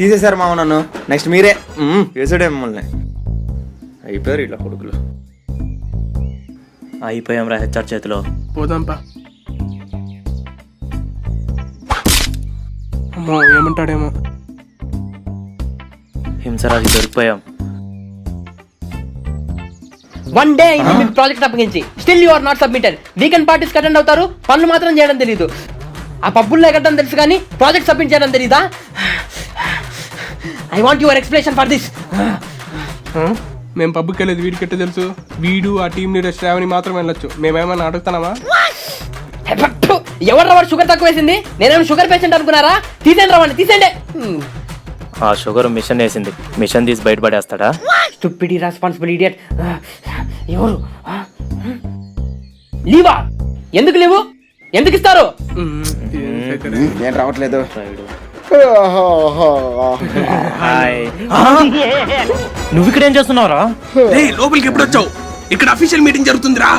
తీసేశారు మామ నన్ను. నెక్స్ట్ మీరే వేసాడే మిమ్మల్ని. అయిపోయారు ఇలా కొడుకులు. అయిపోయాం రా హెచ్ఆర్ చేతిలో. పోదాంపా. అమ్మో ఏమంటాడేమో. హింసరాజు దొరికిపోయాం. వన్ డే అయింది మీకు ప్రాజెక్ట్ అప్పగించి, still you are not submitted. Weekend parties attend అవుతారు, పనులు మాత్రం చేయడం తెలీదు. ఆ పబ్బుల్లో ఎగటం తెలుసు కానీ ప్రాజెక్ట్ సబ్మిట్ చేయడం తెలీదా? I want your explanation for this. మేము పబ్కి వెళ్ళేది వీడికి ఎట్ట తెలుసు? వీడు ఆ టీం లీడర్ శ్రావణి మాత్రం వెళ్ళొచ్చు, మేమేమన్నా అడుగుతానామా? ఎవరు షుగర్ తక్కువ వేసింది? నేనేమో షుగర్ పేషెంట్ అనుకున్నారా? తీసేయండి రావండి, తీసేయండి. ఆ షుగర్ మిషన్ వేసింది, మిషన్ తీసి బయటపడేస్తాడా? Stupid irresponsible idiot. ఎవరు లీవా? ఎందుకు లేవు? ఎందుకు ఇస్తారు? నేను రావట్లేదు. నువ్వు ఇక్కడ ఏం చేస్తున్నావురా? లోపలికి ఎప్పుడు వచ్చావు? ఇక్కడ అఫీషియల్ మీటింగ్ జరుగుతుందిరా.